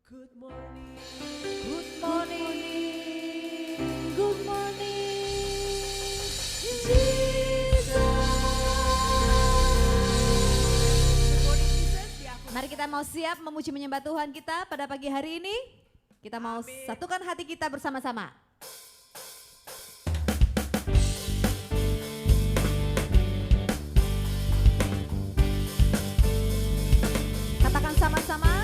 Good morning. Good morning. Good morning. Jesus. Mari kita mau siap memuji menyembah Tuhan kita pada pagi hari ini. Kita mau satukan hati kita bersama-sama. Katakan sama-sama.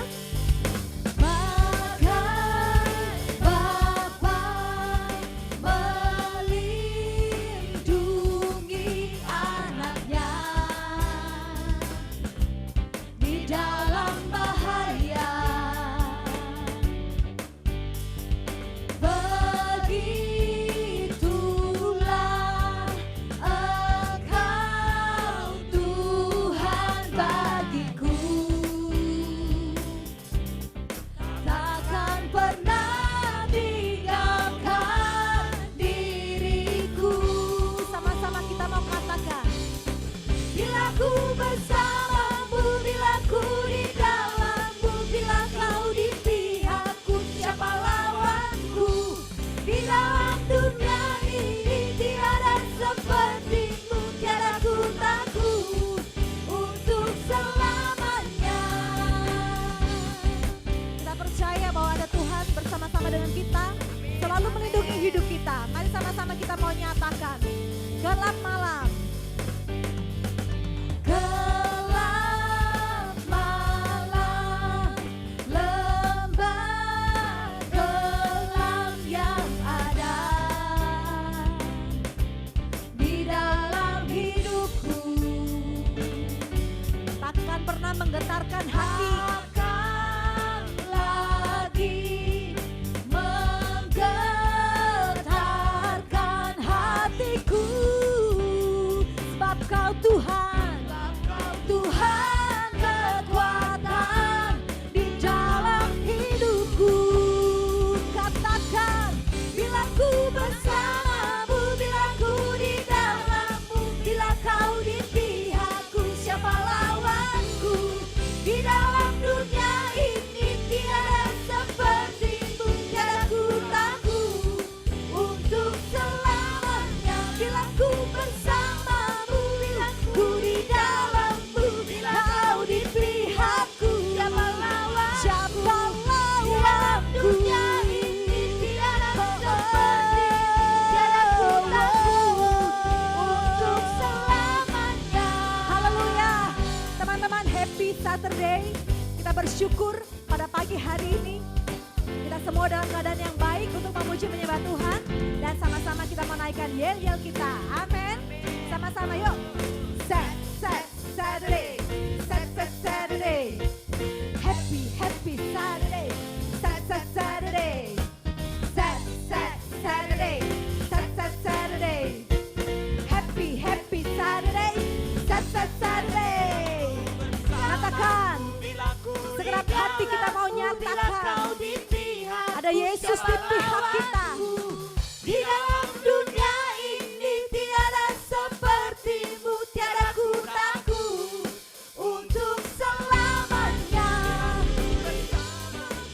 Bersama-sama dengan kita, selalu melindungi hidup kita. Mari sama-sama kita mau nyatakan, gelap malam. Gelap malam, lembah gelap yang ada di dalam hidupku, takkan pernah menggetarkan hati. Tuhan, Tuhan kekuatan di dalam hidupku. Katakan, bila ku bersamamu, bila ku di dalammu, bila kau di pihakku, siapa lawanku? Di dalam dunia ini tiada sepertimu, tiada ku takut untuk selamanya. Bila ku bersama Saturday, kita bersyukur pada pagi hari ini kita semua dalam keadaan yang baik untuk memuji menyembah Tuhan, dan sama-sama kita menaikkan yel-yel kita. Amin. Sama-sama yuk. Set Saturday, set Saturday, happy Saturday, set Saturday, set Saturday, set Saturday, happy Saturday, set Saturday. Katakan, segenap hati kita mau nyatakan, ada Yesus di pihak kita. Di dalam dunia ini tiada sepertimu, tiada ku takut untuk selamanya.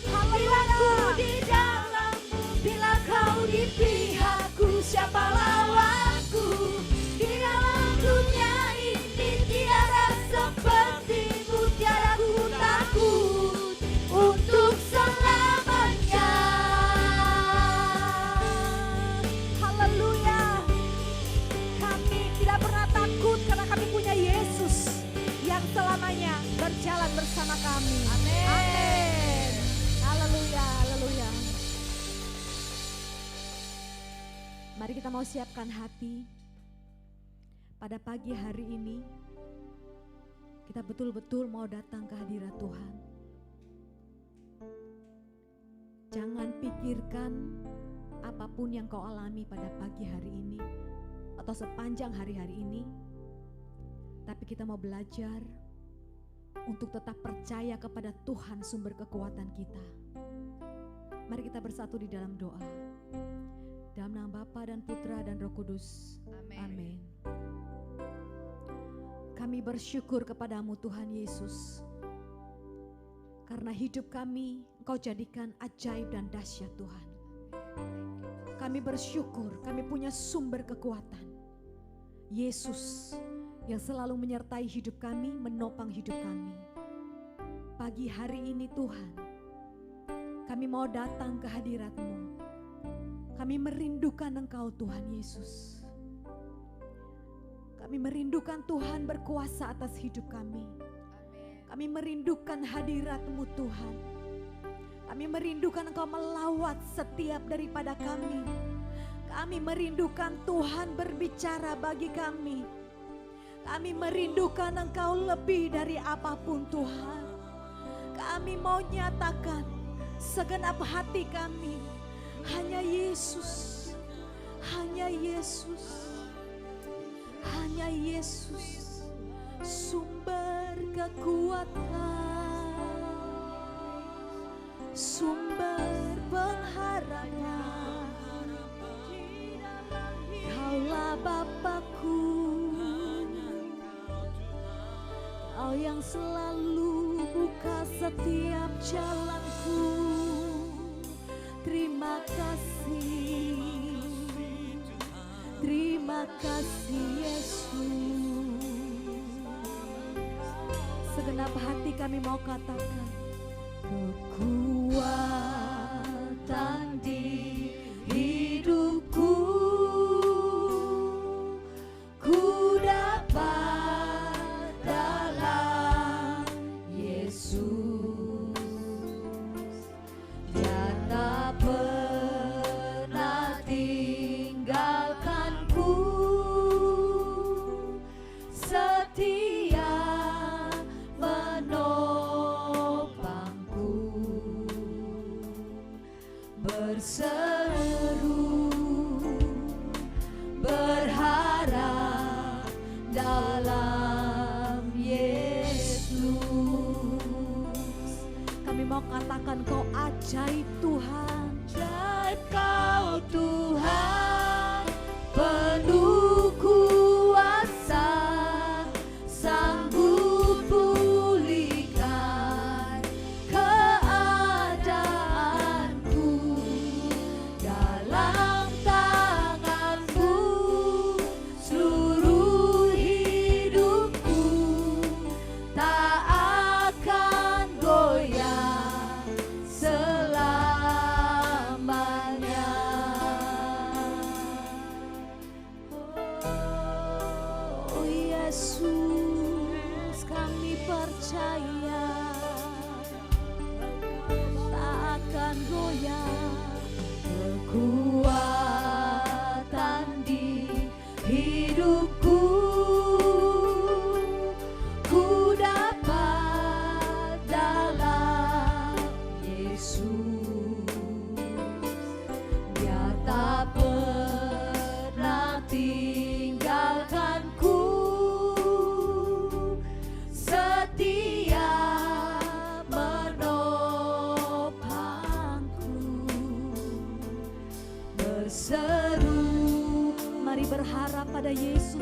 Bila ku di dalammu, bila kau di pihakku, siapa lawanku? Di dalam dunia ini tiada sepertimu, tiada ku takut untuk selamanya. Haleluya. Kami tidak pernah takut karena kami punya Yesus yang selamanya berjalan bersama kami. Amin. Amin. Haleluya, haleluya. Mari kita mau siapkan hati pada pagi hari ini. Kita betul-betul mau datang ke hadirat Tuhan. Jangan pikirkan apapun yang kau alami pada pagi hari ini atau sepanjang hari-hari ini. Tapi kita mau belajar untuk tetap percaya kepada Tuhan sumber kekuatan kita. Mari kita bersatu di dalam doa. Dalam nama Bapa dan Putra dan Roh Kudus. Amin. Kami bersyukur kepadamu Tuhan Yesus, karena hidup kami Engkau jadikan ajaib dan dahsyat Tuhan. Kami bersyukur, kami punya sumber kekuatan. Yesus yang selalu menyertai hidup kami, menopang hidup kami. Pagi hari ini Tuhan, kami mau datang ke hadirat-Mu. Kami merindukan Engkau Tuhan Yesus. Kami merindukan Tuhan berkuasa atas hidup kami. Kami merindukan hadirat-Mu Tuhan. Kami merindukan Engkau melawat setiap daripada kami. Kami merindukan Tuhan berbicara bagi kami. Kami merindukan Engkau lebih dari apapun Tuhan. Kami mau nyatakan segenap hati kami. Hanya Yesus. Hanya Yesus. Hanya Yesus. Sumber kekuatan. Sumber pengharapan. Kaulah Bapakku, Kau yang selalu buka setiap jalanku. Terima kasih, terima kasih Yesus. Segenap hati kami mau katakan, kekuatan di hidupku ku dapat dalam Yesus. Dia tak pernah tinggalkanku, setia menopangku. Berseru berharap dalam Yesus. Kami mau katakan Kau ajaib Tuhan. Ajaib Kau Tuhan, penuh kuasa, sanggup pulihkan keadaanku. Dalam tangan-Mu seluruh hidupku tak akan goyah selamanya. Oh Yesus, kami percaya tak akan goyah. Kekuatan di hidupku ku dapat dalam Yesus. Dia tak pernah tinggalkanku, setia menopangku. Berseru, mari berharap pada Yesus.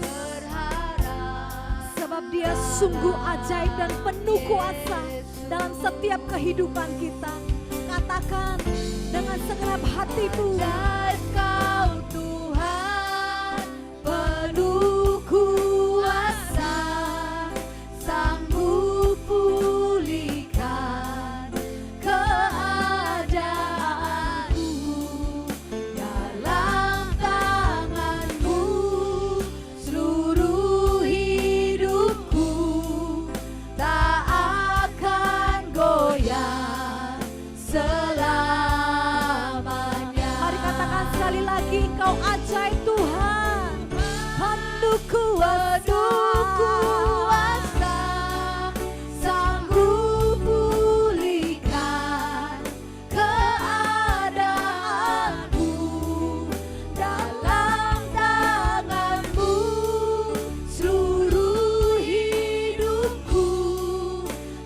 Sebab Dia sungguh ajaib dan penuh kuasa dalam setiap kehidupan kita. Katakan dengan segenap hatimu, ajaib Kau Tuhan, penuh kuasa, sanggup pulihkan keadaanku. Dalam tangan-Mu seluruh hidupku tak akan goyah selamanya. Mari katakan sekali lagi, Kau ajaib Tuhan, penuh kuasa, sanggup pulihkan keadaanku. Dalam tangan-Mu seluruh hidupku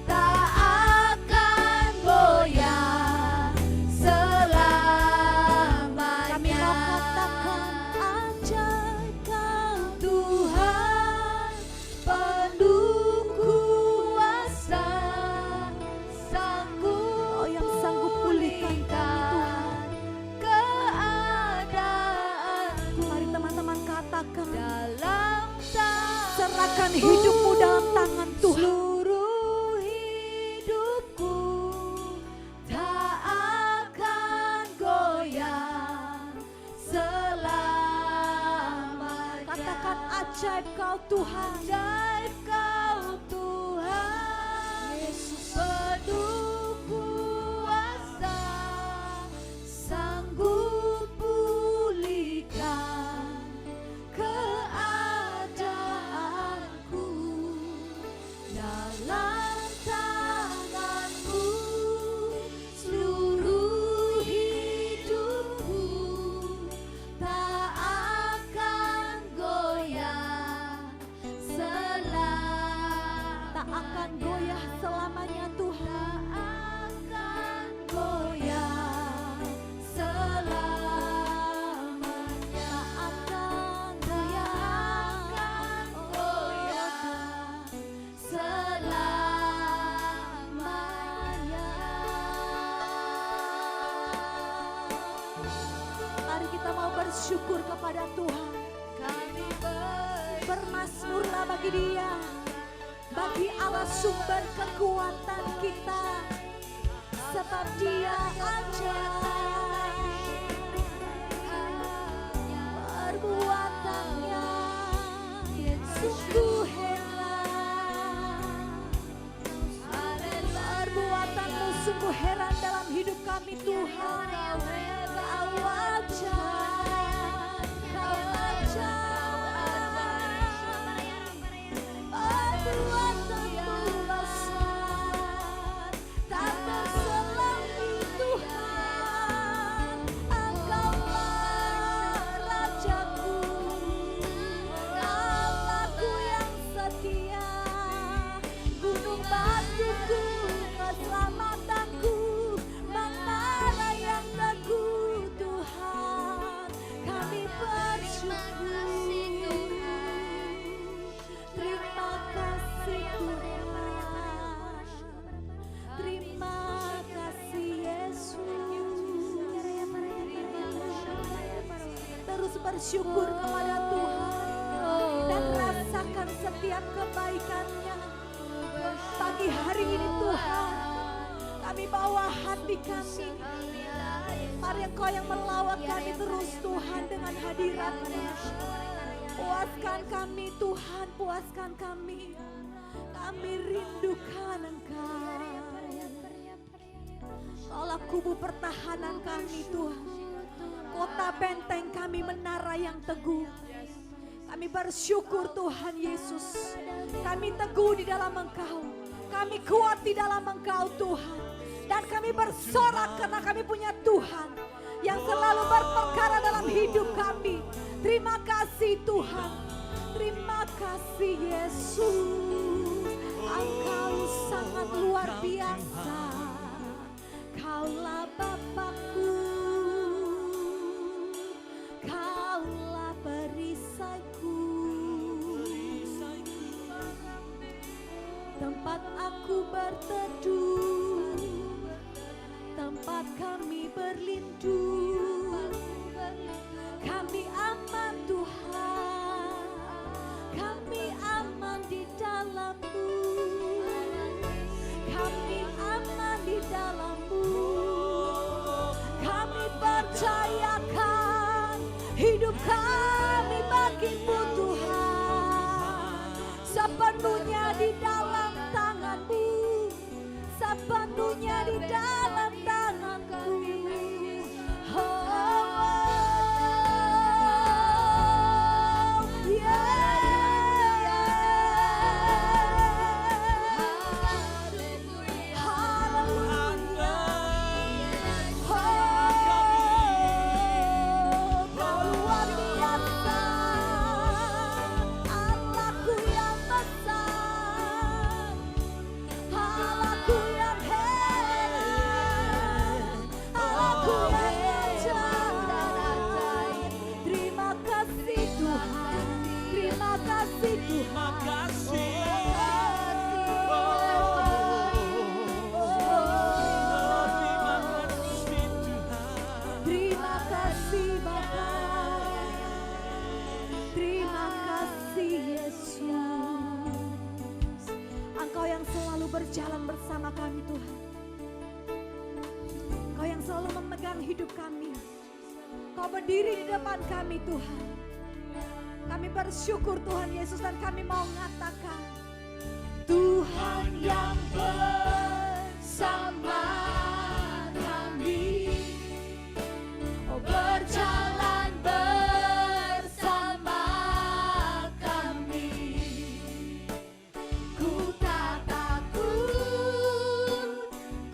tak akan goyah selamanya. Kami mau katakan ajaib Kau Tuhan, Serahkan hidupmu dalam tangan Tuhan. Seluruh hidupku tak akan goyah selamanya. Katakan ajaib Kau Tuhan. Ajaib Kau Tuhan, Yesus penuh kuasa, sanggup pulihkan keadaanku. Dalam tangan-Mu seluruh hidupku tak akan goyah Tak akan goyah selamanya Tuhan. akan goyah selamanya. Tak akan Akan goyah selamanya. Mari kita mau bersyukur kepada Tuhan. Kami Bermasmurlah bagi Dia, bagi Allah sumber kekuatan kita, sebab Dia ajaib. Perbuatannya sungguh heran. Perbuatanmu sungguh heran dalam hidup kami Tuhan. Kau ajaib, Kau ajaib. Perbuatanmu besar, tak terselangi Tuhan. Engkaulah Rajaku, Allahku yang setia, gunung batuku, keselamatanku, menara yang teguh Tuhan. Kami bersyukur. Terima kasih Tuhan. Terima kasih Yesus. Terus bersyukur kepada Tuhan dan rasakan setiap kebaikannya. Pagi hari ini Tuhan, kami bawa hati kami. Mari Engkau yang melawat kami terus Tuhan dengan hadirat-Mu. Puaskan kami Tuhan, puaskan kami. Kami rindukan Engkau. Kaulah kubu pertahanan kami Tuhan. Kota benteng kami, menara yang teguh. Kami bersyukur Tuhan Yesus. Kami teguh di dalam Engkau. Kami kuat di dalam Engkau Tuhan. Dan kami bersorak karena kami punya Tuhan yang selalu berperkara dalam hidup kami. Terima kasih Tuhan. Terima kasih Yesus. Engkau sangat luar biasa. Kaulah Bapakku, Kaulah perisaiku, tempat aku berteduh, tempat kami berlindung. Kami aman Tuhan, kami aman di dalam-Mu, kami aman di dalam-Mu. Kami percayakan hidup kami bagi-Mu Tuhan, sepenuhnya di dalam tangan-Mu, sepenuhnya di dalam tangan-Mu. Oh, yang selalu berjalan bersama kami Tuhan. Kau yang selalu memegang hidup kami. Kau berdiri di depan kami Tuhan. Kami bersyukur Tuhan Yesus, dan kami mau mengatakan Tuhan yang bersama kami, oh berjalan bersama kami. Ku tak takut,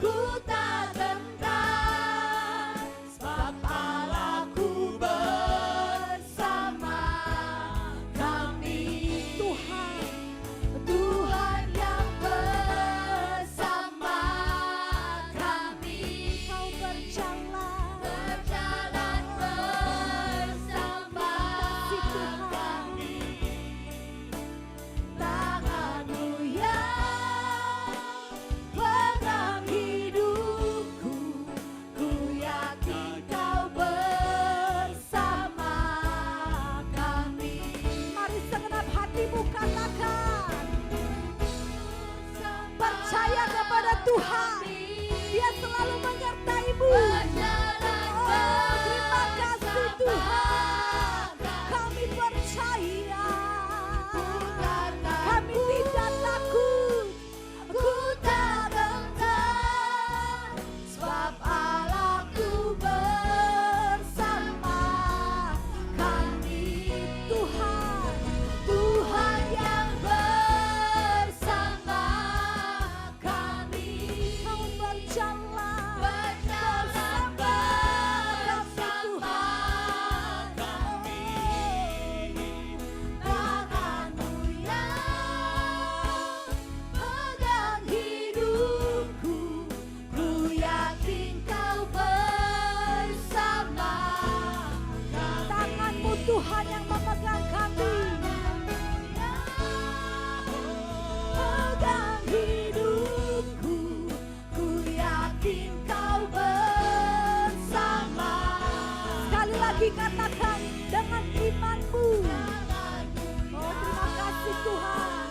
ku tak gentar, sebab Allahku bersama kami. Tuhan yang bersama kami. Kau berjalan bersama kami. Tangan-Mu yang pegang hidupku, ku yakin Kau bersama kami. Mari segenap hati bukakan, percaya kepada Tuhan. Dia selalu menyertai-Mu. Oh, terima kasih Tuhan. Kami percaya. Kami tidak takut. Ku tak gentar, sebab Allahku bersama kami. Tuhan yang bersama kami. Kau berjalan bersama kami. Tangan-Mu yang pegang hidupku, ku yakin Kau bersama kami. Tangan-Mu Tuhan yang memegang kami. Pegang hidupku, ku yakin Kau bersama. Sekali lagi katakan dengan iman-Mu. Oh, terima kasih Tuhan.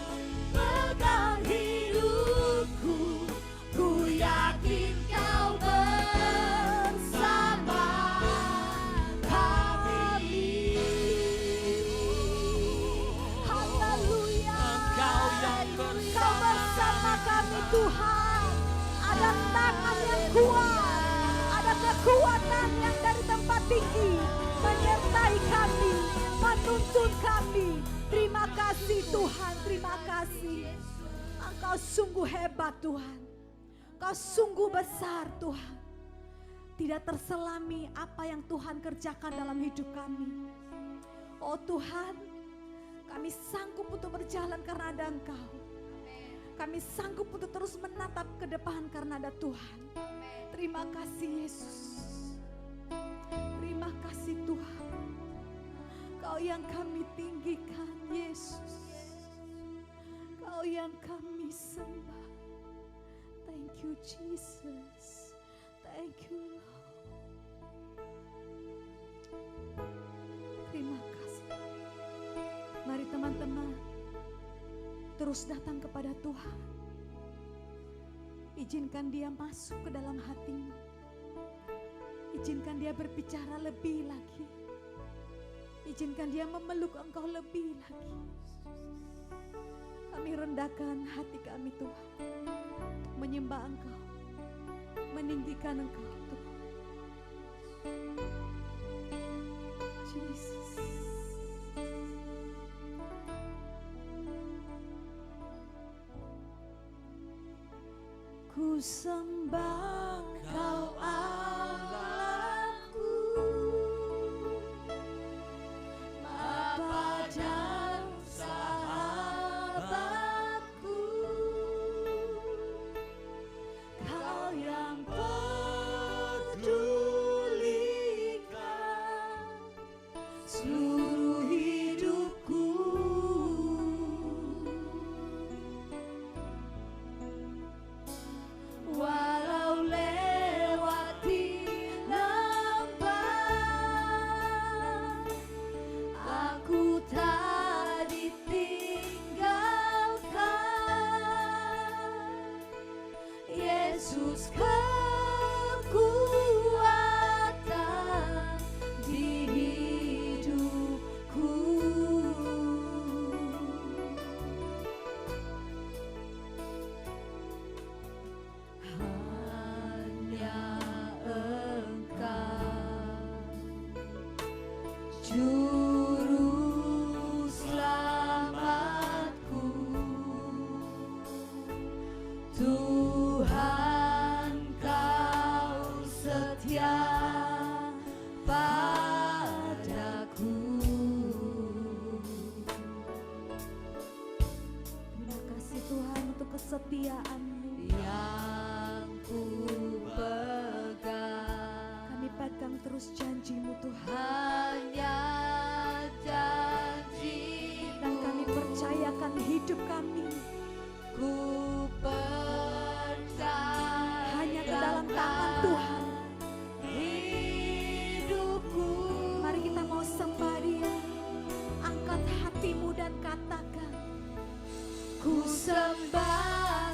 Pegang hidupku, ku yakin Kau bersama kami. Haleluya. Kau bersama kami Tuhan. Ada tangan yang kuat, ada kekuatan yang dari tempat tinggi menyertai kami, menuntun kami. Terima kasih Tuhan, terima kasih. Engkau sungguh hebat Tuhan. Engkau sungguh besar Tuhan. Tidak terselami apa yang Tuhan kerjakan dalam hidup kami. Oh Tuhan, kami sanggup untuk berjalan karena ada Engkau. Kami sanggup untuk terus menatap ke depan karena ada Tuhan. Terima kasih Yesus. Terima kasih Tuhan. Kau yang kami tinggikan Yesus. Kau yang kami sembah. Thank you Jesus. Thank you Lord. Terima kasih. Mari teman-teman, terus datang kepada Tuhan. Izinkan Dia masuk ke dalam hatimu. Izinkan Dia berbicara lebih lagi. Izinkan Dia memeluk engkau lebih lagi. Kami rendahkan hati kami Tuhan, untuk menyembah Engkau, meninggikan Engkau Tuhan. Jesus. Ku sembah Kau Allahku, Bapa dan sahabatku. Kau yang pedulikan seluruh hidupku. Walau kesetiaan-Mu yang ku pegang. Kami pegang terus janji-Mu Tuhan, Hanya janji-Mu, dan kami percayakan hidup kami ku percaya hanya ke dalam tangan Tuhan. hidupku. Mari kita mau sembah Dia. Angkat hatimu dan katakan, Ku sembah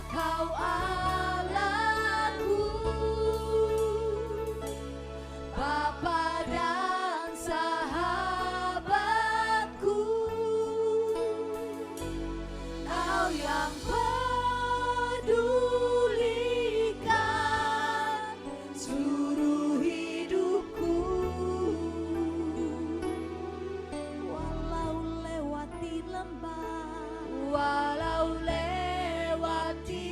Kau Allahku, Bapa dan sahabatku. Kau yang pedulikan seluruh hidupku. walau lewati lembah, Walau lewati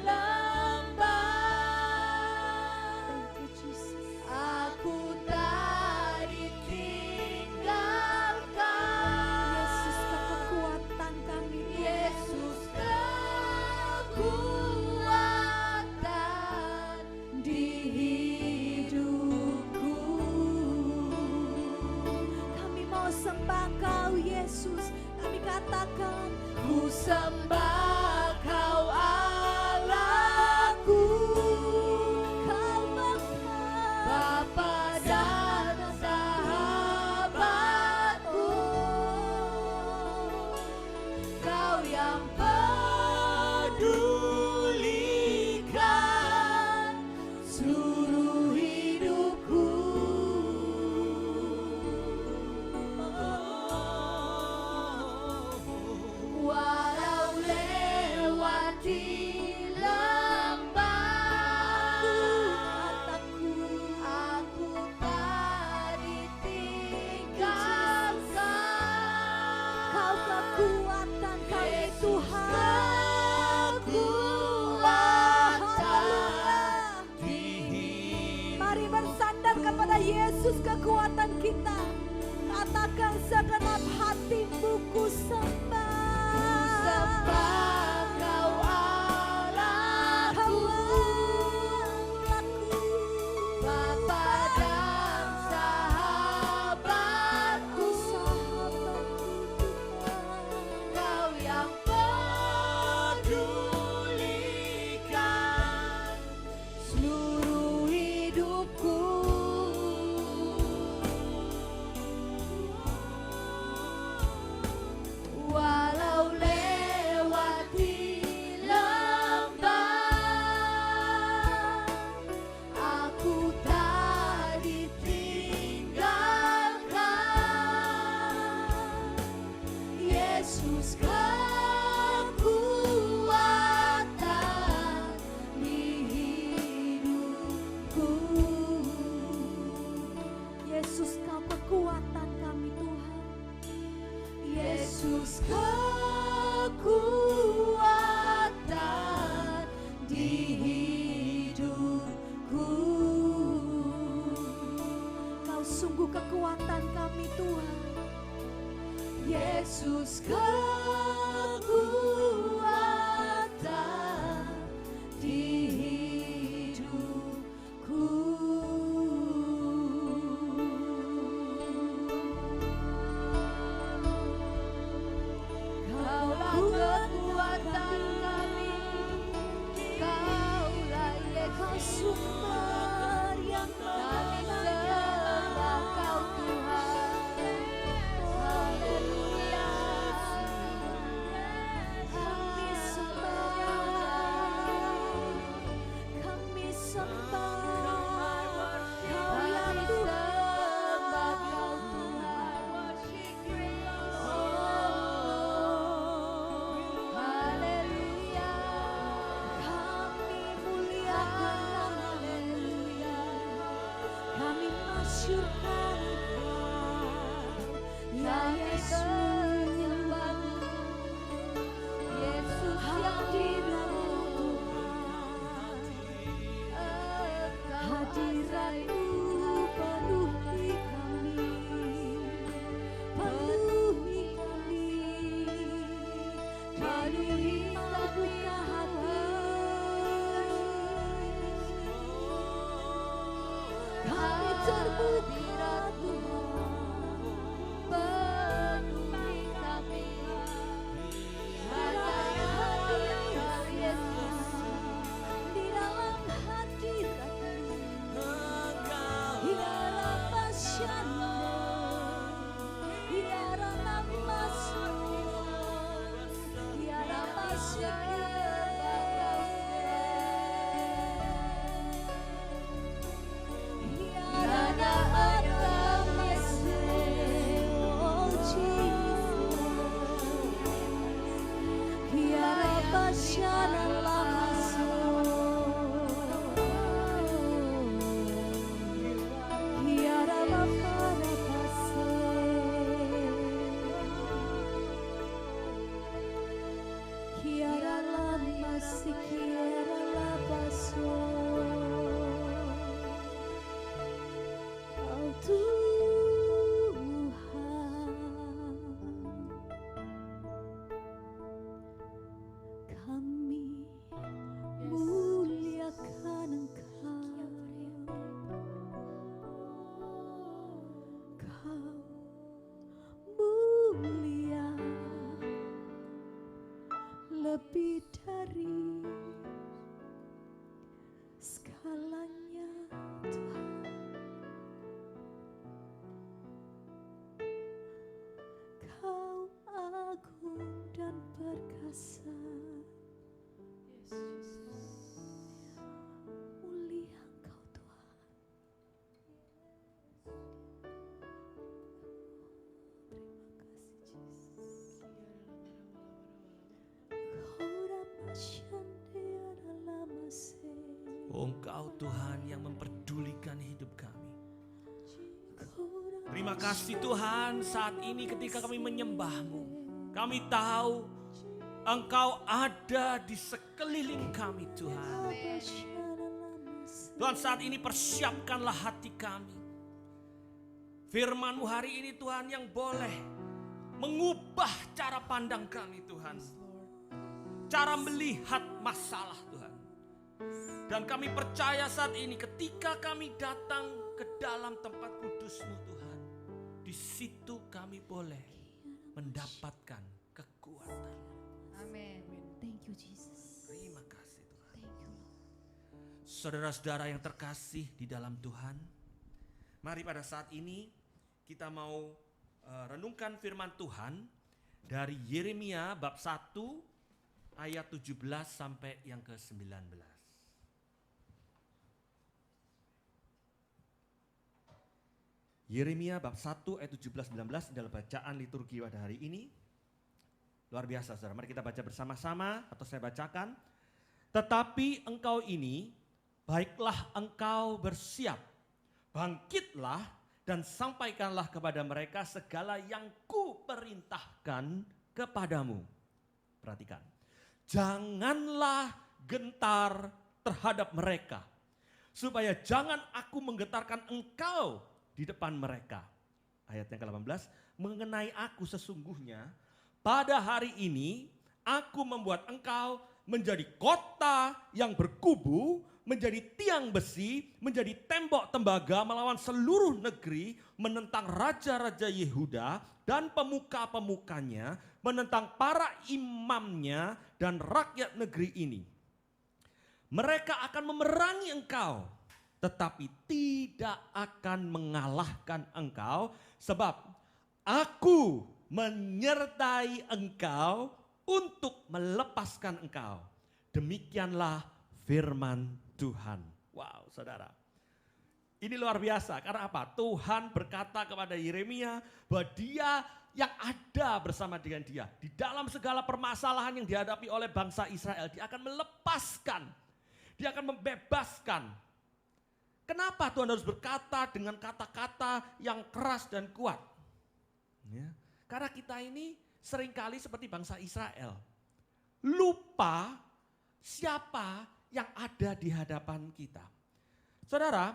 lembah, thank you Jesus. aku tak ditinggalkan. Yesus kekuatan kami, Yesus kekuatan di hidupku. kami mau sembah Kau Yesus. Kami katakan, Ku sembah Kau Allahku, Kau Bapa dan sahabatku. Kau yang pedulikan seluruh hidupku. Walau lewati lembah, aku tak ditinggalkan. Kau kekuatan kami Tuhan. Kekuatan di Mari bersandar kepada Yesus kekuatan kita. Katakan segenap hatimu, ku sembah. sembah Kau Allahku, Bapa dan sahabatku. Kau yang pedulikan seluruh hidupku. Kami muliakan Engkau, Kau mulia lebih dari segalanya Tuhan. Kau agung dan perkasa. Mulia Engkau Tuhan. Terima kasih Yesus. Oh, Engkau Tuhan yang memperdulikan hidup kami. Terima kasih Tuhan, saat ini ketika kami menyembah-Mu, kami tahu Engkau ada di sekeliling kami Tuhan. Tuhan, saat ini persiapkanlah hati kami. Firman-Mu hari ini Tuhan yang boleh mengubah cara pandang kami Tuhan. Cara melihat masalah Tuhan. Dan kami percaya saat ini ketika kami datang ke dalam tempat kudus-Mu Tuhan, di situ kami boleh mendapatkan kekuatan. Amin. Thank you Jesus. Terima kasih Tuhan. Thank you Lord. Saudara-saudara yang terkasih di dalam Tuhan, mari pada saat ini kita mau renungkan firman Tuhan dari Yeremia bab 1 ayat 17 sampai yang ke-19. Yeremia bab 1 ayat 17-19 adalah bacaan liturgi pada hari ini. Luar biasa saudara, mari kita baca bersama-sama atau saya bacakan. Tetapi engkau ini, baiklah engkau bersiap, bangkitlah dan sampaikanlah kepada mereka segala yang kuperintahkan kepadamu. Perhatikan, janganlah gentar terhadap mereka, supaya jangan aku menggetarkan engkau di depan mereka. Ayat yang ke-18, mengenai aku sesungguhnya, pada hari ini aku membuat engkau menjadi kota yang berkubu, menjadi tiang besi, menjadi tembok tembaga melawan seluruh negeri, menentang raja-raja Yehuda dan pemuka-pemukanya, menentang para imamnya dan rakyat negeri ini. Mereka akan memerangi engkau, tetapi tidak akan mengalahkan engkau, sebab aku menyertai engkau untuk melepaskan engkau. Demikianlah firman Tuhan. Wow, saudara. Ini luar biasa. Karena apa? Tuhan berkata kepada Yeremia bahwa dia yang ada bersama dengan dia. Di dalam segala permasalahan yang dihadapi oleh bangsa Israel, dia akan melepaskan. Dia akan membebaskan. Kenapa Tuhan harus berkata dengan kata-kata yang keras dan kuat? Ya. Karena kita ini seringkali seperti bangsa Israel. Lupa siapa yang ada di hadapan kita. Saudara,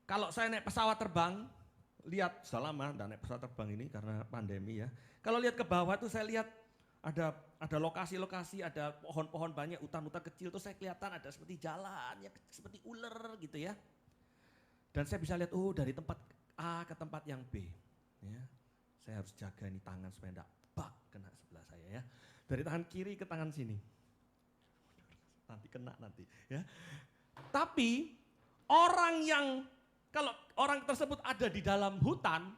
kalau saya naik pesawat terbang, lihat sudah lama dan naik pesawat terbang ini karena pandemi ya. Kalau lihat ke bawah tuh saya lihat ada lokasi-lokasi, ada pohon-pohon banyak, hutan-hutan kecil tuh saya kelihatan ada seperti jalan, ya seperti ular gitu ya. Dan saya bisa lihat, dari tempat A ke tempat yang B. Ya. Saya harus jaga ini tangan supaya enggak kena sebelah saya ya. Dari tangan kiri ke tangan sini. Nanti kena nanti ya. Tapi kalau orang tersebut ada di dalam hutan,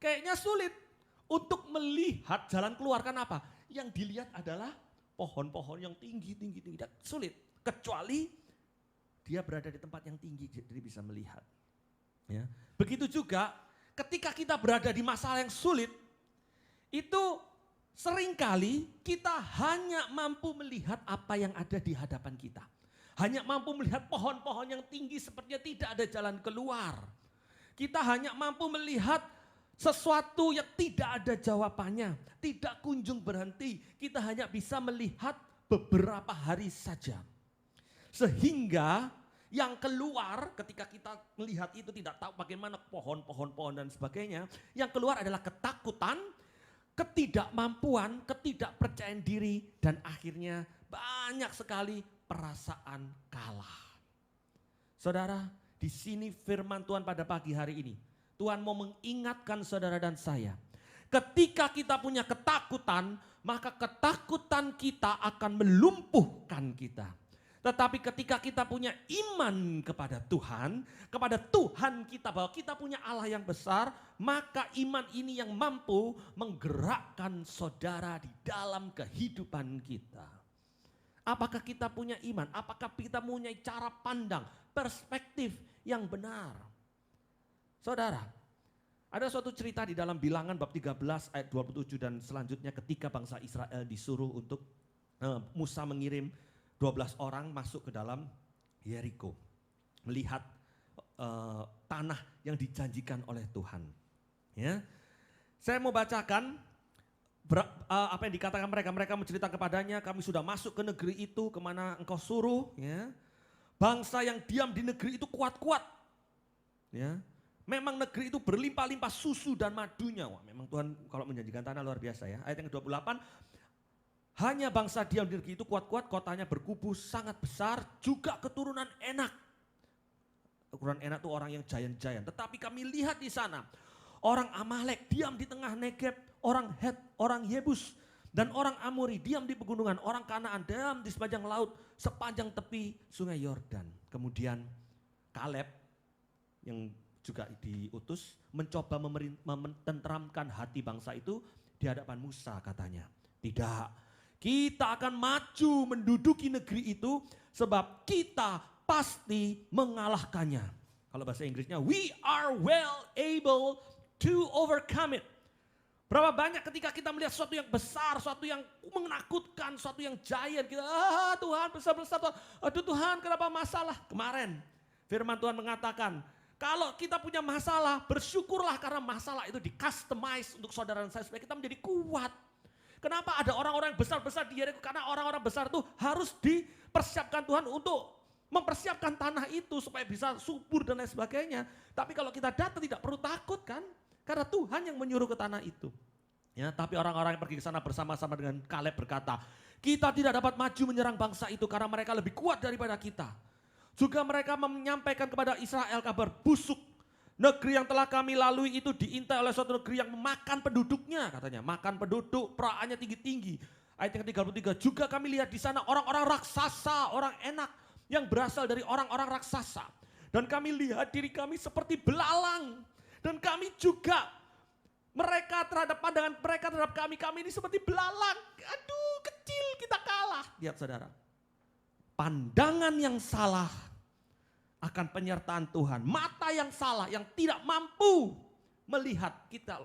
kayaknya sulit untuk melihat jalan keluar. Kenapa? Yang dilihat adalah pohon-pohon yang tinggi, sulit. Kecuali dia berada di tempat yang tinggi, jadi bisa melihat. Ya. Begitu juga ketika kita berada di masalah yang sulit, itu seringkali kita hanya mampu melihat apa yang ada di hadapan kita. Hanya mampu melihat pohon-pohon yang tinggi sepertinya tidak ada jalan keluar. Kita hanya mampu melihat sesuatu yang tidak ada jawabannya, tidak kunjung berhenti. Kita hanya bisa melihat beberapa hari saja. Sehingga yang keluar ketika kita melihat itu tidak tahu bagaimana pohon dan sebagainya. Yang keluar adalah ketakutan, ketidakmampuan, ketidakpercayaan diri. Dan akhirnya banyak sekali perasaan kalah. Saudara, di sini firman Tuhan pada pagi hari ini. Tuhan mau mengingatkan saudara dan saya. Ketika kita punya ketakutan, maka ketakutan kita akan melumpuhkan kita. Tetapi ketika kita punya iman kepada Tuhan kita bahwa kita punya Allah yang besar, maka iman ini yang mampu menggerakkan saudara di dalam kehidupan kita. Apakah kita punya iman? Apakah kita punya cara pandang, perspektif yang benar? Saudara, ada suatu cerita di dalam Bilangan bab 13 ayat 27 dan selanjutnya ketika bangsa Israel disuruh untuk Musa mengirim 12 orang masuk ke dalam Yeriko. Melihat tanah yang dijanjikan oleh Tuhan. Ya. Saya mau bacakan apa yang dikatakan mereka. Mereka menceritakan kepadanya, kami sudah masuk ke negeri itu kemana engkau suruh. Ya. Bangsa yang diam di negeri itu kuat-kuat. Ya. Memang negeri itu berlimpah-limpah susu dan madunya. Wah, memang Tuhan kalau menjanjikan tanah luar biasa ya. Ayat yang ke-28. Hanya bangsa diam di negeri itu kuat-kuat, kotanya berkubu sangat besar, juga keturunan Enak. Keturunan Enak itu orang yang giant-giant. Tetapi kami lihat di sana, orang Amalek diam di tengah Negeb, orang Het, orang Yebus, dan orang Amori diam di pegunungan, orang Kanaan diam di sepanjang laut, sepanjang tepi sungai Yordan. Kemudian Kaleb yang juga diutus mencoba menenteramkan hati bangsa itu di hadapan Musa katanya. Tidak. Kita akan maju menduduki negeri itu sebab kita pasti mengalahkannya. Kalau bahasa Inggrisnya, we are well able to overcome it. Berapa banyak ketika kita melihat sesuatu yang besar, sesuatu yang menakutkan, sesuatu yang giant. Kita, Tuhan besar-besar Tuhan. Aduh Tuhan kenapa masalah? Kemarin firman Tuhan mengatakan, kalau kita punya masalah, bersyukurlah karena masalah itu di-customize untuk saudara dan saya supaya kita menjadi kuat. Kenapa ada orang-orang yang besar-besar di Yeriko? Karena orang-orang besar itu harus dipersiapkan Tuhan untuk mempersiapkan tanah itu supaya bisa subur dan lain sebagainya. Tapi kalau kita datang tidak perlu takut kan? Karena Tuhan yang menyuruh ke tanah itu. Ya, tapi orang-orang yang pergi ke sana bersama-sama dengan Kaleb berkata, kita tidak dapat maju menyerang bangsa itu karena mereka lebih kuat daripada kita. Juga mereka menyampaikan kepada Israel kabar busuk. Negeri yang telah kami lalui itu diintai oleh suatu negeri yang memakan penduduknya katanya. Makan penduduk, peraannya tinggi-tinggi. Ayat yang ke-33, juga kami lihat di sana orang-orang raksasa, orang Enak yang berasal dari orang-orang raksasa. Dan kami lihat diri kami seperti belalang. Dan kami juga, mereka terhadap pandangan mereka terhadap kami ini seperti belalang. Aduh kecil kita kalah. Lihat saudara, pandangan yang salah akan penyertaan Tuhan. Mata yang salah, yang tidak mampu melihat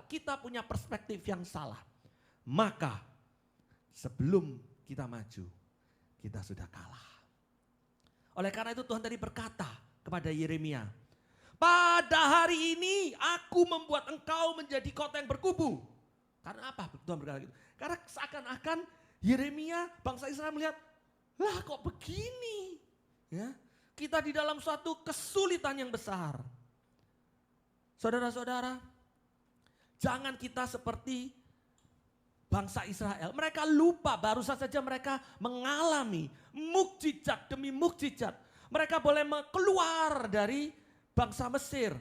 kita punya perspektif yang salah. Maka sebelum kita maju, kita sudah kalah. Oleh karena itu Tuhan tadi berkata kepada Yeremia, pada hari ini aku membuat engkau menjadi kota yang berkubu. Karena apa Tuhan berkata gitu? Karena seakan-akan Yeremia, bangsa Israel melihat, lah kok begini? Ya. Kita di dalam suatu kesulitan yang besar. Saudara-saudara, jangan kita seperti bangsa Israel. Mereka lupa, baru saja mereka mengalami mukjizat demi mukjizat. Mereka boleh keluar dari bangsa Mesir.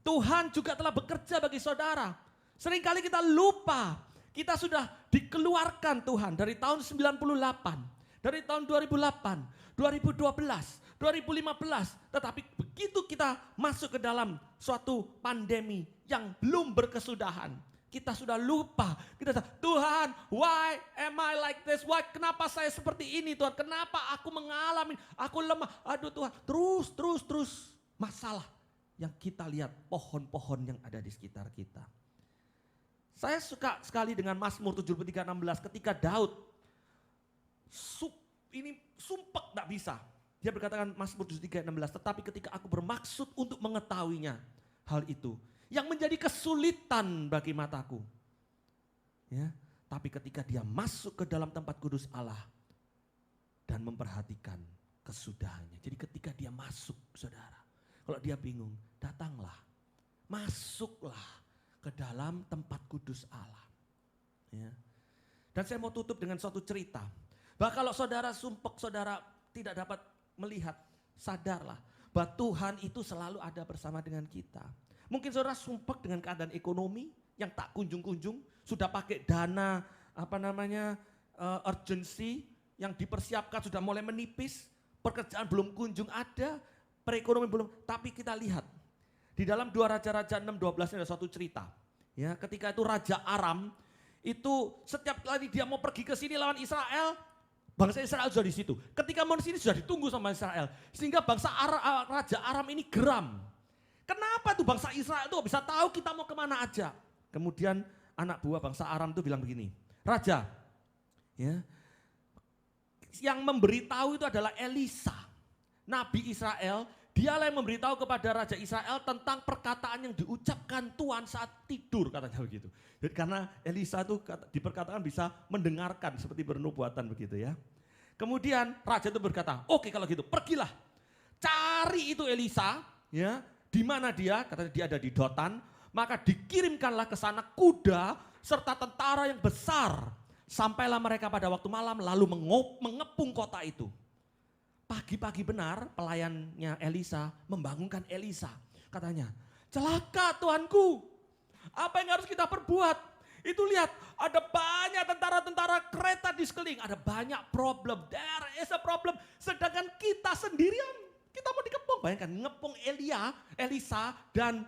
Tuhan juga telah bekerja bagi saudara. Seringkali kita lupa, kita sudah dikeluarkan Tuhan dari tahun 98, dari tahun 2008, 2012, 2015, tetapi begitu kita masuk ke dalam suatu pandemi yang belum berkesudahan, Kita sudah lupa. Kita sudah, Tuhan, why am I like this? Why, kenapa saya seperti ini Tuhan? Kenapa aku mengalami, aku lemah. Aduh Tuhan, terus masalah yang kita lihat, pohon-pohon yang ada di sekitar kita. Saya suka sekali dengan Mazmur 73:16 ketika Daud ini sumpek tak bisa. Dia berkatakan Mazmur 73:16, tetapi ketika aku bermaksud untuk mengetahuinya hal itu, yang menjadi kesulitan bagi mataku. Ya, tapi ketika dia masuk ke dalam tempat kudus Allah dan memperhatikan kesudahannya. Jadi ketika dia masuk, saudara, kalau dia bingung, datanglah, masuklah ke dalam tempat kudus Allah. Ya. Dan saya mau tutup dengan suatu cerita. Bahwa kalau saudara sumpek, saudara tidak dapat melihat, sadarlah bahwa Tuhan itu selalu ada bersama dengan kita. Mungkin saudara sumpek dengan keadaan ekonomi yang tak kunjung-kunjung, sudah pakai dana urgency yang dipersiapkan sudah mulai menipis, pekerjaan belum kunjung ada, perekonomian belum. Tapi kita lihat di dalam 2 Raja-Raja 6:12 ada suatu cerita. Ya, ketika itu Raja Aram itu setiap kali dia mau pergi ke sini lawan Israel, bangsa Israel sudah di situ. Ketika mau di sini sudah ditunggu sama Israel, sehingga Raja Aram ini geram. Kenapa tuh bangsa Israel tuh bisa tahu kita mau kemana aja? Kemudian anak buah bangsa Aram tuh bilang begini, Raja, ya, yang memberitahu itu adalah Elisa, Nabi Israel. Dialah yang memberitahu kepada Raja Israel tentang perkataan yang diucapkan Tuhan saat tidur, katanya begitu. Jadi karena Elisa itu diperkatakan bisa mendengarkan seperti bernubuatan begitu ya. Kemudian Raja itu berkata, oke kalau gitu pergilah, cari itu Elisa, ya. Di mana dia? Katanya dia ada di Dotan. Maka dikirimkanlah ke sana kuda serta tentara yang besar. Sampailah mereka pada waktu malam lalu mengepung kota itu. Pagi-pagi benar pelayannya Elisa membangunkan Elisa. Katanya, celaka Tuanku. Apa yang harus kita perbuat? Itu lihat ada banyak tentara-tentara kereta di sekeliling. Ada banyak problem. There is a problem. Sedangkan kita sendirian. Kita mau dikepung, bayangkan ngepung Elisa dan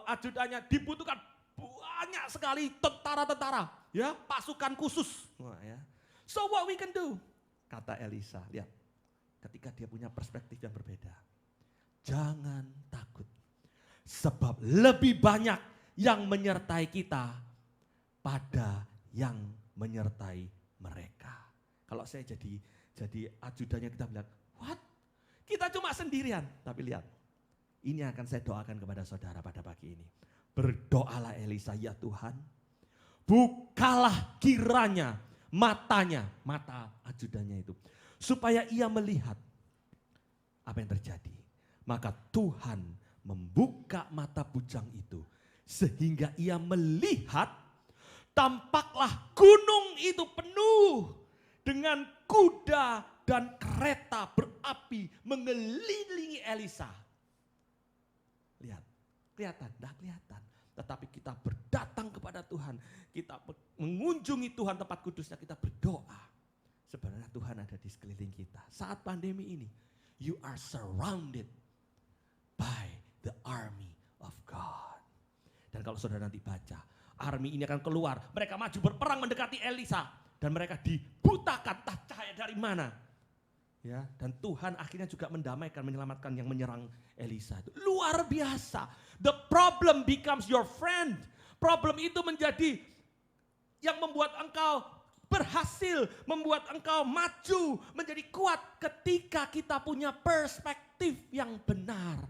ajudannya dibutuhkan banyak sekali tentara-tentara, ya, pasukan khusus. Wah, ya. So what we can do? Kata Elisa, lihat, ketika dia punya perspektif yang berbeda. Jangan takut, sebab lebih banyak yang menyertai kita pada yang menyertai mereka. Kalau saya jadi ajudannya kita bilang, what? Kita cuma sendirian, tapi lihat, ini akan saya doakan kepada saudara pada pagi ini. Berdoalah Elisa, ya Tuhan, bukalah kiranya matanya, mata ajudannya itu, supaya ia melihat apa yang terjadi. Maka Tuhan membuka mata bujang itu, sehingga ia melihat, tampaklah gunung itu penuh dengan kuda dan kereta berapi mengelilingi Elisa. Lihat, kelihatan, dah kelihatan. Tetapi kita berdatang kepada Tuhan, kita mengunjungi Tuhan tempat kudusnya, kita berdoa. Sebenarnya Tuhan ada di sekeliling kita. Saat pandemi ini, you are surrounded by the army of God. Dan kalau saudara nanti baca, army ini akan keluar, mereka maju berperang mendekati Elisa. Dan mereka dibutakan, entah cahaya dari mana. Ya, dan Tuhan akhirnya juga mendamaikan, menyelamatkan yang menyerang Elisa. Itu luar biasa. The problem becomes your friend. Problem itu menjadi yang membuat engkau berhasil, membuat engkau maju, menjadi kuat ketika kita punya perspektif yang benar.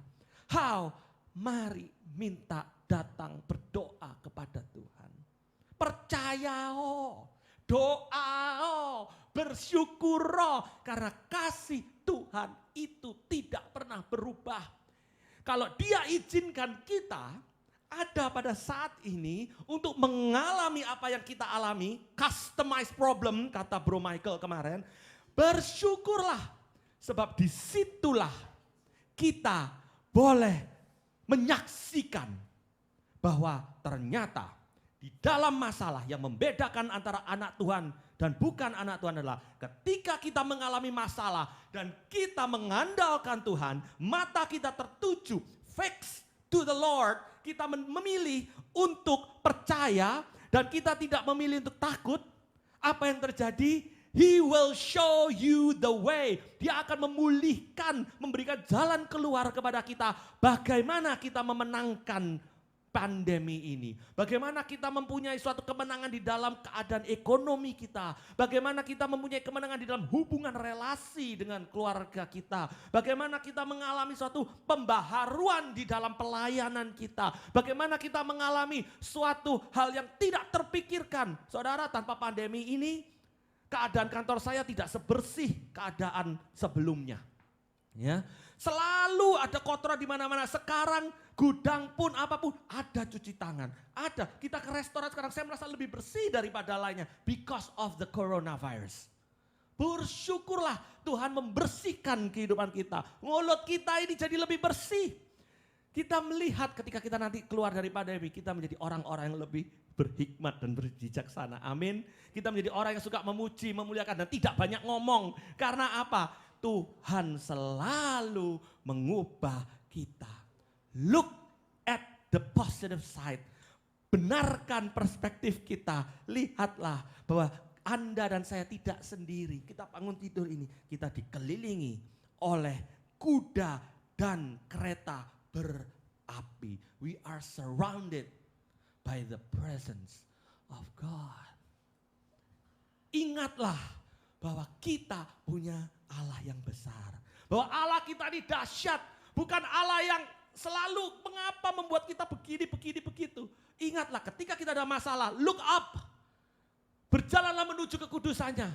How? Mari minta datang berdoa kepada Tuhan. Percaya, doa, bersyukur karena kasih Tuhan itu tidak pernah berubah. Kalau Dia izinkan kita ada pada saat ini untuk mengalami apa yang kita alami, customized problem kata Bro Michael kemarin, bersyukurlah sebab disitulah kita boleh menyaksikan bahwa ternyata di dalam masalah yang membedakan antara anak Tuhan dan bukan anak Tuhan adalah ketika kita mengalami masalah dan kita mengandalkan Tuhan, mata kita tertuju, fix to the Lord, kita memilih untuk percaya dan kita tidak memilih untuk takut, apa yang terjadi? He will show you the way. Dia akan memulihkan, memberikan jalan keluar kepada kita. Bagaimana kita memenangkan pandemi ini. Bagaimana kita mempunyai suatu kemenangan di dalam keadaan ekonomi kita. Bagaimana kita mempunyai kemenangan di dalam hubungan relasi dengan keluarga kita. Bagaimana kita mengalami suatu pembaharuan di dalam pelayanan kita. Bagaimana kita mengalami suatu hal yang tidak terpikirkan. Saudara, tanpa pandemi ini, keadaan kantor saya tidak sebersih keadaan sebelumnya. Ya, selalu ada kotoran di mana-mana. Sekarang gudang pun apapun ada cuci tangan. Ada. Kita ke restoran sekarang saya merasa lebih bersih daripada lainnya because of the coronavirus. Bersyukurlah Tuhan membersihkan kehidupan kita. Mulut kita ini jadi lebih bersih. Kita melihat ketika kita nanti keluar dari pandemi, kita menjadi orang-orang yang lebih berhikmat dan berbijaksana. Amin. Kita menjadi orang yang suka memuji, memuliakan dan tidak banyak ngomong. Karena apa? Tuhan selalu mengubah kita. Look at the positive side. Benarkan perspektif kita. Lihatlah bahwa Anda dan saya tidak sendiri. Kita bangun tidur ini, kita dikelilingi oleh kuda dan kereta berapi. We are surrounded by the presence of God. Ingatlah bahwa kita punya Allah yang besar. Bahwa Allah kita ini dahsyat. Bukan Allah yang selalu mengapa membuat kita begini, begitu. Ingatlah ketika kita ada masalah, look up. Berjalanlah menuju kekudusannya.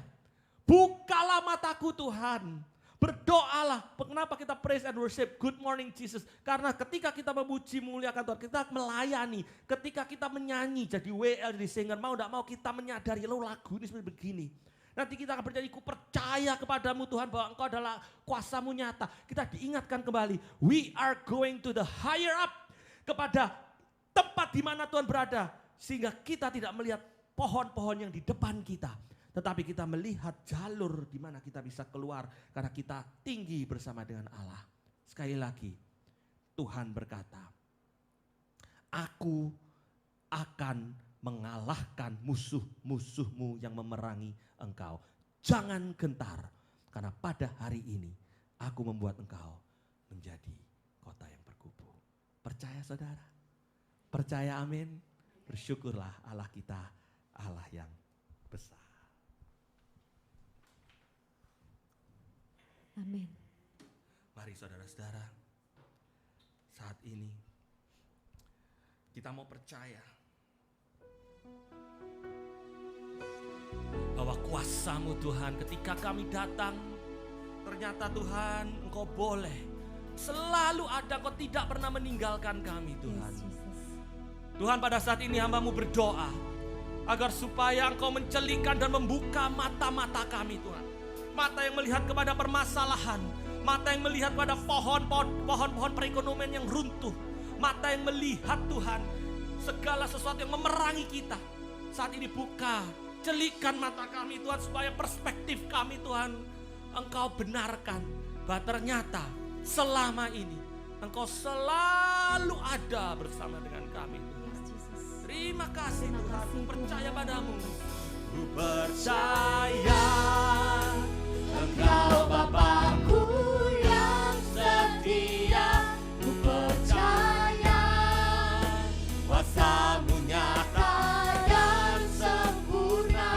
Bukalah mataku Tuhan. Berdoalah. Kenapa kita praise and worship? Good morning Jesus. Karena ketika kita memuji, memuliakan Tuhan, kita melayani. Ketika kita menyanyi, jadi WL, jadi singer, mau tidak mau kita menyadari, lo lagu ini seperti begini. Nanti kita akan berjanji, ku percaya kepadamu Tuhan bahwa engkau adalah kuasamu nyata. Kita diingatkan kembali, we are going to the higher up. Kepada tempat di mana Tuhan berada. Sehingga kita tidak melihat pohon-pohon yang di depan kita. Tetapi kita melihat jalur di mana kita bisa keluar. Karena kita tinggi bersama dengan Allah. Sekali lagi, Tuhan berkata, aku akan mengalahkan musuh-musuhmu yang memerangi engkau. Jangan gentar, karena pada hari ini aku membuat engkau menjadi kota yang berkubu. Percaya saudara? Percaya amin? Bersyukurlah Allah kita, Allah yang besar. Amin. Mari saudara-saudara, saat ini kita mau percaya bahwa kuasamu Tuhan ketika kami datang, ternyata Tuhan engkau boleh selalu ada, engkau tidak pernah meninggalkan kami Tuhan. Tuhan, pada saat ini hamba-Mu berdoa agar supaya engkau mencelikan dan membuka mata-mata kami Tuhan. Mata yang melihat kepada permasalahan, mata yang melihat pada pohon-pohon perekonomian yang runtuh, mata yang melihat Tuhan segala sesuatu yang memerangi kita. Saat ini buka, celikan mata kami Tuhan, supaya perspektif kami Tuhan engkau benarkan bahwa ternyata selama ini engkau selalu ada bersama dengan kami Tuhan. Terima kasih Tuhan, ku percaya padamu. Ku percaya engkau Bapakku yang setia. Ku percaya kuasa-Mu nyata dan sempurna.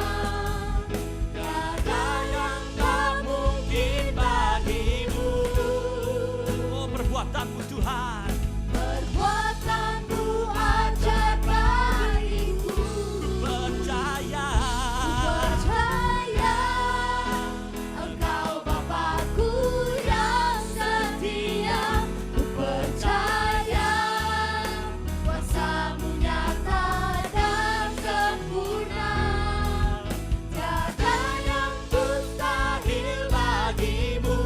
Tiada yang tak mungkin bagimu. Oh, perbuatanmu Tuhan, Perbuatanmu ajaib bagiku. percaya Percaya Engkau Bapakku yang setia. Ku percaya kuasa-Mu nyata dan sempurna. Tiada yang mustahil bagimu.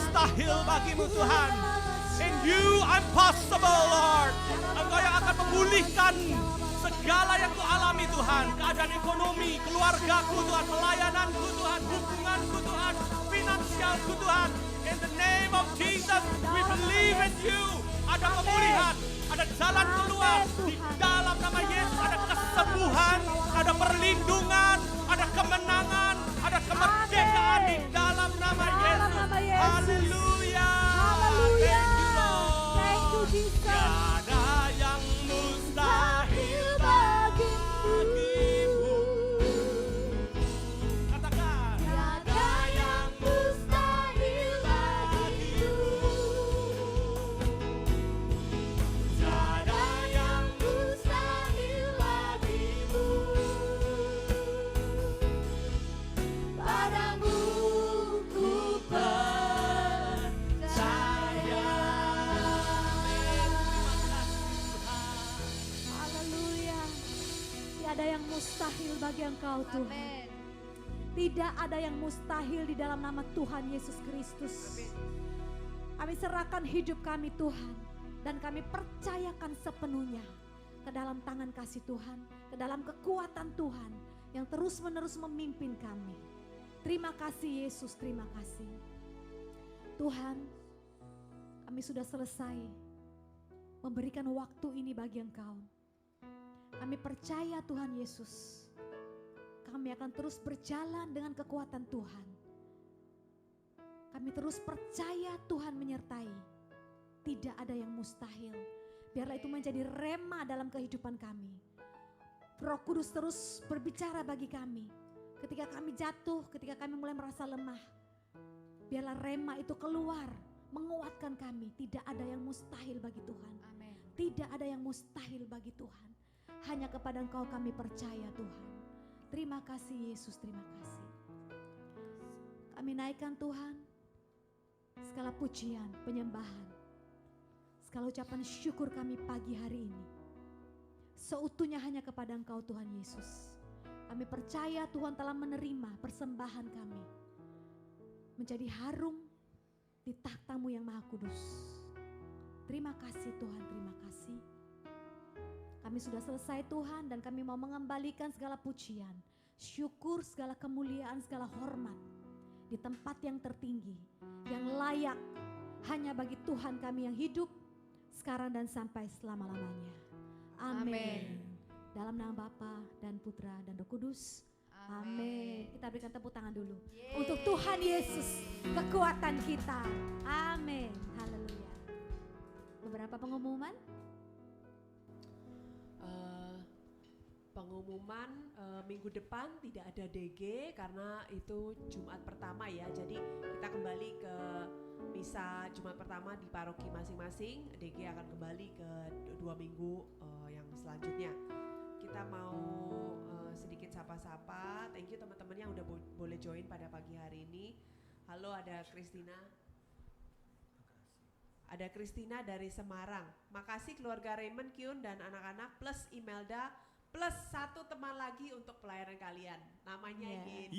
mustahil bagimu Tuhan. In you I'm possible Lord. Engkau yang akan memulihkan segala yang ku alami Tuhan. Keadaan ekonomi, keluargaku Tuhan, pelayananku Tuhan, hubunganku Tuhan, finansialku Tuhan. In the name of Jesus, we believe in you. Ada pemulihan, ada jalan keluar. Di dalam nama Yesus ada kesembuhan, ada perlindungan, ada kemenangan, ada kemerdekaan di dalam nama Yesus. Haleluya. Haleluya. Thank you Lord. Thank you, Jesus. Tiada yang mustahil bagimu. Katakan. Tiada yang mustahil bagimu. Tiada yang mustahil bagimu. Padamu ku percaya. Haleluya. Tiada yang mustahil bagi Engkau Tuhan. Amin. Tidak ada yang mustahil di dalam nama Tuhan Yesus Kristus. Kami serahkan hidup kami Tuhan. Dan kami percayakan sepenuhnya ke dalam tangan kasih Tuhan. Ke dalam kekuatan Tuhan yang terus menerus memimpin kami. Terima kasih Yesus, terima kasih. Tuhan, kami sudah selesai memberikan waktu ini bagi Engkau. Kami percaya Tuhan Yesus, kami akan terus berjalan dengan kekuatan Tuhan. Kami terus percaya Tuhan menyertai. Tidak ada yang mustahil. Biarlah itu menjadi rema dalam kehidupan kami. Roh Kudus terus berbicara bagi kami. Ketika kami jatuh, ketika kami mulai merasa lemah. Biarlah rema itu keluar, menguatkan kami. Tidak ada yang mustahil bagi Tuhan. Amin. Tidak ada yang mustahil bagi Tuhan. Hanya kepada Engkau kami percaya Tuhan. Terima kasih Yesus, terima kasih. Kami naikkan Tuhan segala pujian, penyembahan, segala ucapan syukur kami pagi hari ini. Seutuhnya hanya kepada Engkau Tuhan Yesus. Kami percaya Tuhan telah menerima persembahan kami. Menjadi harum di takhta-Mu yang Maha Kudus. Terima kasih Tuhan, terima kasih. Kami sudah selesai Tuhan dan kami mau mengembalikan segala pujian, syukur, segala kemuliaan, segala hormat di tempat yang tertinggi, yang layak hanya bagi Tuhan kami yang hidup sekarang dan sampai selama-lamanya. Amin. Dalam nama Bapa dan Putra dan Roh Kudus. Amin. Kita berikan tepuk tangan dulu untuk Tuhan Yesus, kekuatan kita. Amin. Haleluya. Beberapa pengumuman. Pengumuman minggu depan tidak ada DG karena itu Jumat pertama ya. Jadi kita kembali ke misa Jumat pertama di paroki masing-masing. DG akan kembali ke 2 minggu yang selanjutnya. Kita mau sedikit sapa-sapa. Thank you teman-teman yang udah boleh join pada pagi hari ini. Halo, ada Kristina. Ada Kristina dari Semarang. Makasih keluarga Raymond, Kyun dan anak-anak plus Imelda plus 1 teman lagi untuk pelayanan kalian. Namanya Yeni.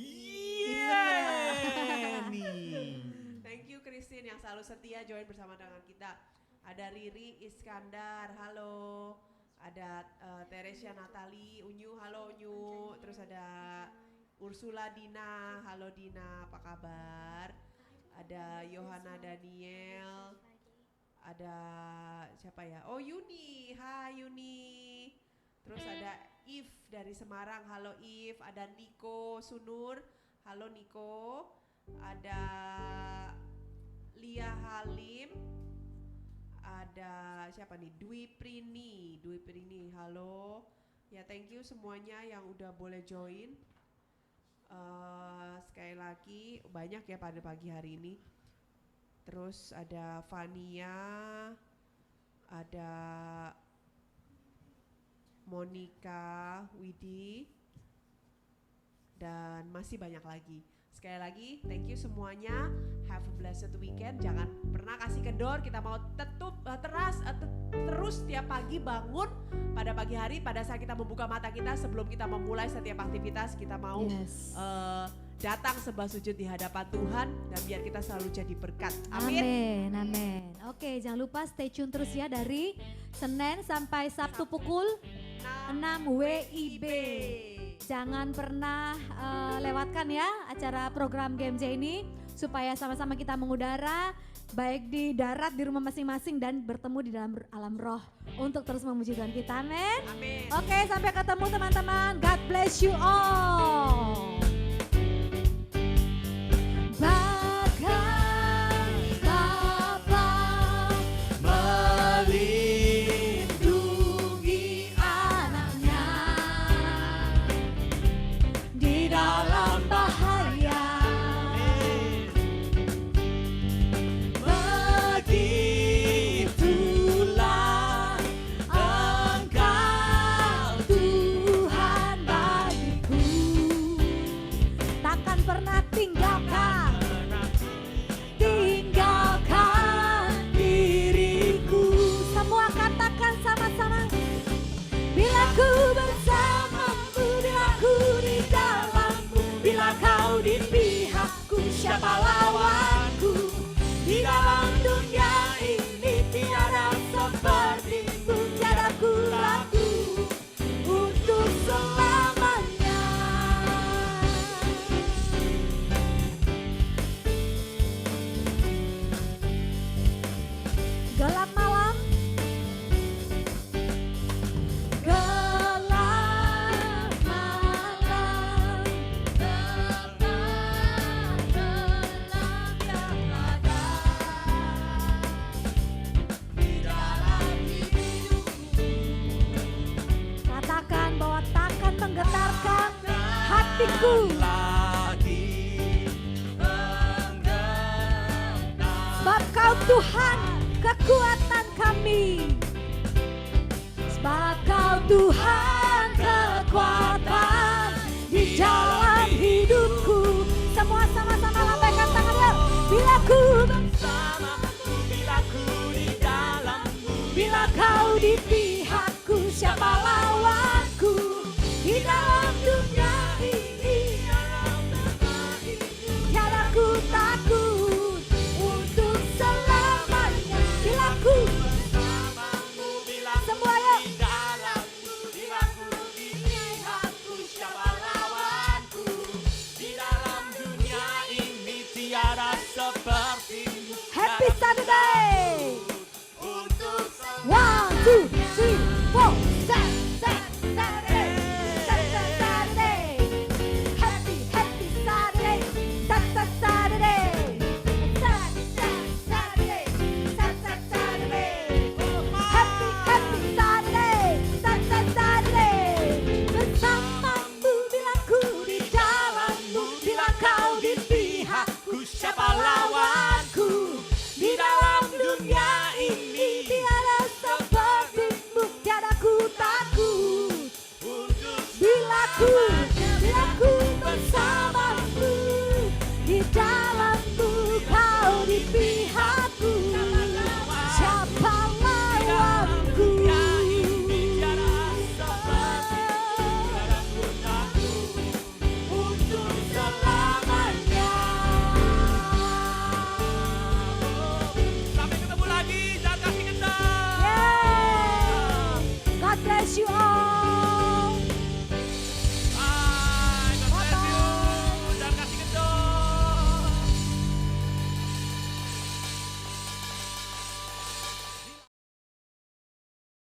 Thank you Christine yang selalu setia join bersama dengan kita. Ada Riri Iskandar, halo. Ada Teresia Natali, Unyu, halo Unyu. Terus ada Ursula Dina, halo Dina, apa kabar? Ada Yohana Daniel. Ada siapa ya? Oh Yuni, hai Yuni. Terus ada If dari Semarang, halo If. Ada Niko Sunur, halo Niko. Ada Lia Halim. Ada siapa nih? Dwi Prini, halo. Ya thank you semuanya yang udah boleh join. Sekali lagi banyak ya pada pagi hari ini. Terus ada Fania, ada Monica, Widi, dan masih banyak lagi. Sekali lagi, thank you semuanya. Have a blessed weekend. Jangan pernah kasih kendor. Kita mau terus tiap pagi bangun pada pagi hari. Pada saat kita membuka mata kita sebelum kita memulai setiap aktivitas, kita mau datang sembah sujud di hadapan Tuhan dan biar kita selalu jadi berkat. Amin. Amin, amin. Oke, jangan lupa stay tune terus ya dari Senin sampai Sabtu pukul 6 WIB. Jangan pernah lewatkan ya acara program GMJ ini supaya sama-sama kita mengudara baik di darat di rumah masing-masing dan bertemu di dalam alam roh untuk terus memuji Tuhan kita. Amin. Amin. Oke, sampai ketemu teman-teman. God bless you all. Bahkan Bapa melindungi anaknya di dalam bahaya. Begitulah Engkau Tuhan bagiku, takkan pernah tinggalkan diriku. Semua katakan sama-sama. Bila ku bersamamu, bila ku di dalammu, bila kau di pihakku, siapa lawanku? Di dalam dunia ini tiada sepertimu, tiada ku ragu untuk selamanya. Gelap malam, gelap malam, gelap yang ada di dalam hidupku. Katakan bahwa takkan menggetarkan hatiku. Sebab Kau Tuhan kekuatan kami. Sebab Kau Tuhan kekuatan